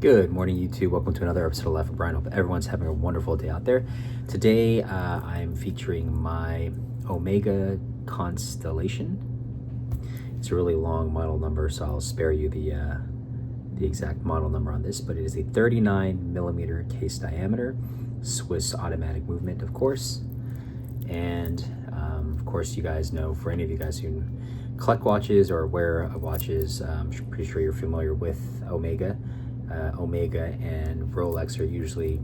Good morning, YouTube. Welcome to another episode of Life with Brian. Hope everyone's having a wonderful day out there. Today, I'm featuring my Omega Constellation. It's a really long model number, so I'll spare you the exact model number on this, but it is a 39 millimeter case diameter, Swiss automatic movement, of course. And of course, you guys know, for any of you guys who collect watches or wear watches, I'm pretty sure you're familiar with Omega. Omega and Rolex are usually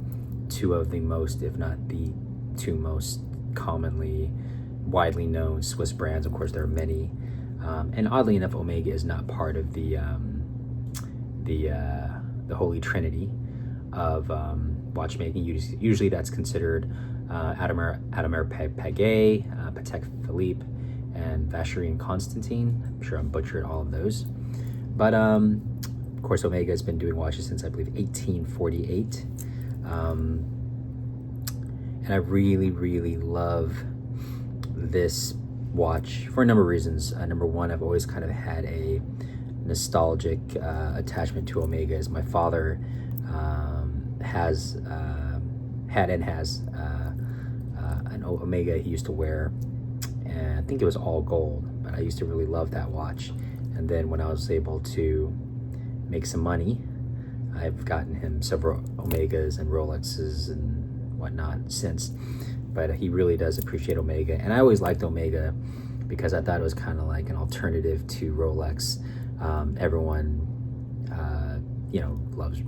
two of the most, if not the two most commonly, widely known Swiss brands. Of course, there are many, and oddly enough, Omega is not part of the holy trinity of watchmaking. Usually, that's considered Audemars Piguet, Patek Philippe, and Vacherie and Constantine. I'm sure I'm butchered all of those, but of course, Omega has been doing watches since, I believe, 1848. And I really love this watch for a number of reasons. Number one, I've always kind of had a nostalgic attachment to Omega, as my father had and has an Omega he used to wear. And I think it was all gold, but I used to really love that watch. And then when I was able to make some money, I've gotten him several Omegas and Rolexes and whatnot since, but he really does appreciate Omega. And I always liked Omega because I thought it was kind of like an alternative to Rolex. Everyone loves,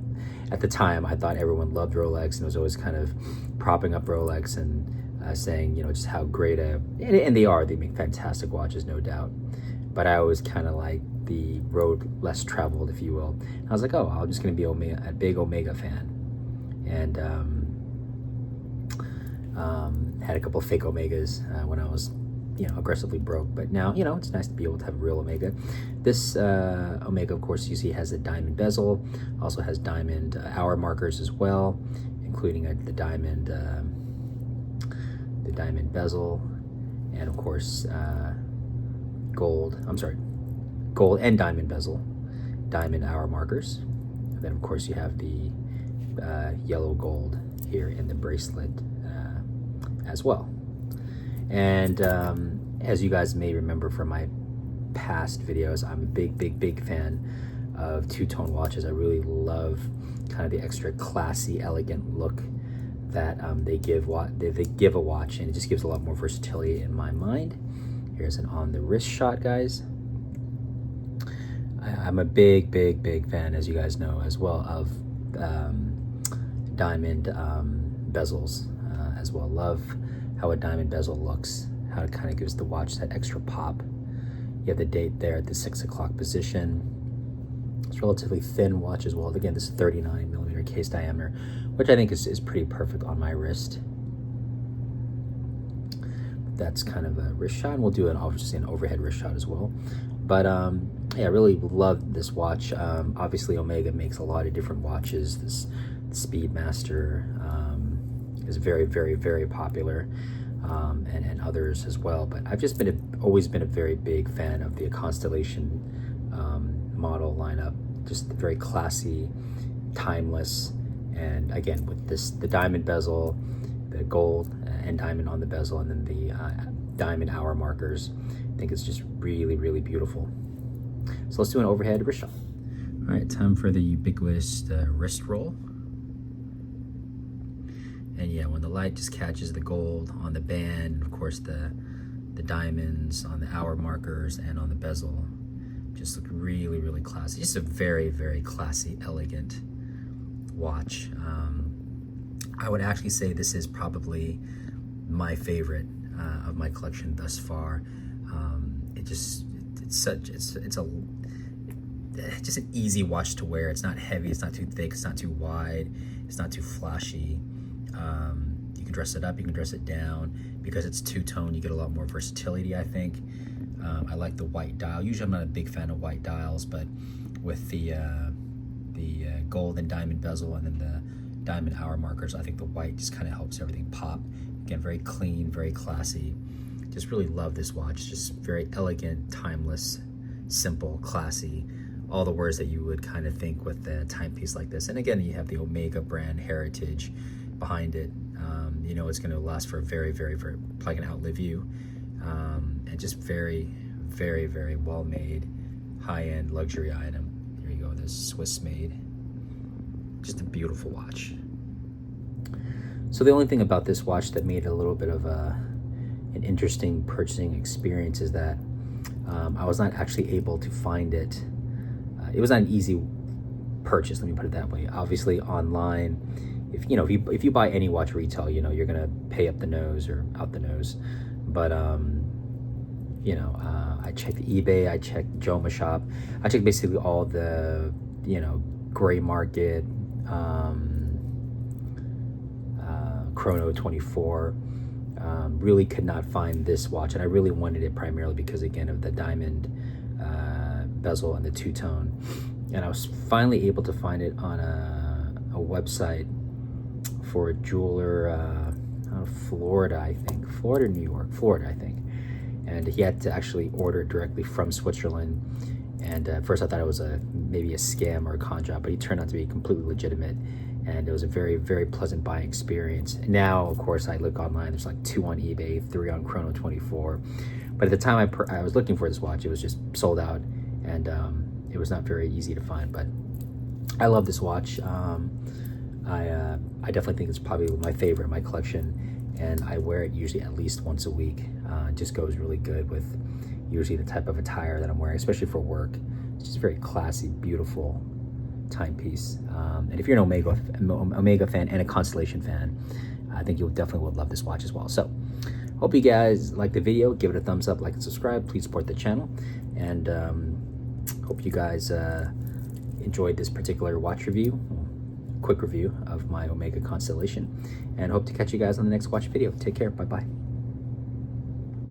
at the time I thought everyone loved Rolex and was always kind of propping up Rolex and saying, just how great and they make fantastic watches, no doubt. But I always kind of like the road less traveled, if you will. And I was like, oh, I'm just going to be a big Omega fan. And had a couple of fake Omegas when I was, aggressively broke. But now, it's nice to be able to have a real Omega. This Omega, of course, you see has a diamond bezel, also has diamond hour markers as well, including the diamond bezel, and of course, gold and diamond bezel, diamond hour markers. And then of course you have the yellow gold here in the bracelet as well. And as you guys may remember from my past videos, I'm a big fan of two-tone watches. I really love kind of the extra classy, elegant look that they give a watch, and it just gives a lot more versatility in my mind. Here's an on the wrist shot, guys. I'm a big fan, as you guys know, as well, of diamond bezels as well. Love how a diamond bezel looks, how it kind of gives the watch that extra pop. You have the date there at the 6 o'clock position. It's a relatively thin watch as well. Again, this is 39 millimeter case diameter, which I think is pretty perfect on my wrist. That's kind of a wrist shot, and we'll do obviously an overhead wrist shot as well. But yeah, I really love this watch. Obviously, Omega makes a lot of different watches. This Speedmaster is very popular, and others as well. But I've just always been a very big fan of the Constellation model lineup. Just very classy, timeless, and again with the diamond bezel, the gold and diamond on the bezel, and then the diamond hour markers. I think it's just really beautiful. So let's do an overhead wrist shot. All right, time for the ubiquitous wrist roll. And yeah, when the light just catches the gold on the band, of course the diamonds on the hour markers and on the bezel, just look really classy. Just a very classy, elegant watch. I would actually say this is probably my favorite of my collection thus far. It's just an easy watch to wear. It's not heavy, it's not too thick, it's not too wide, it's not too flashy. You can dress it up, you can dress it down. Because it's two-tone, you get a lot more versatility, I think. I like the white dial. Usually I'm not a big fan of white dials, but with the gold and diamond bezel and then the diamond hour markers, I think the white just kind of helps everything pop. Again, very clean, very classy. Just really love this watch. Just very elegant, timeless, simple, classy all the words that you would kind of think with a timepiece like this. And again, you have the Omega brand heritage behind it. You know it's going to last for very, very, very, probably going to outlive you. And just very, very, very well made, high-end luxury item. Here you go, this Swiss made. Just a beautiful watch. So the only thing about this watch that made it a little bit of an interesting purchasing experience is that I was not actually able to find it. It was not an easy purchase, let me put it that way. Obviously online, if you buy any watch retail, you know you're gonna pay up the nose or out the nose. But I checked eBay, I checked Joma Shop, I checked basically all the gray market, Chrono 24. Really could not find this watch, and I really wanted it primarily because again of the diamond bezel and the two-tone. And I was finally able to find it on a website for a jeweler out of Florida, I think. Florida, New York, Florida, I think. And he had to actually order it directly from Switzerland. And at first I thought it was maybe a scam or a con job, but he turned out to be completely legitimate. And it was a very, very pleasant buying experience. Now, of course, I look online, there's like 2 on eBay, 3 on Chrono 24. But at the time I was looking for this watch, it was just sold out, and it was not very easy to find. But I love this watch. I definitely think it's probably my favorite in my collection, and I wear it usually at least once a week. It just goes really good with usually the type of attire that I'm wearing, especially for work. It's just a very classy, beautiful timepiece. And if you're an Omega fan and a Constellation fan, I think you definitely would love this watch as well. So hope you guys like the video. Give it a thumbs up, like and subscribe. Please support the channel, and hope you guys enjoyed this particular watch review, quick review of my Omega Constellation, and hope to catch you guys on the next watch video. Take care. Bye bye.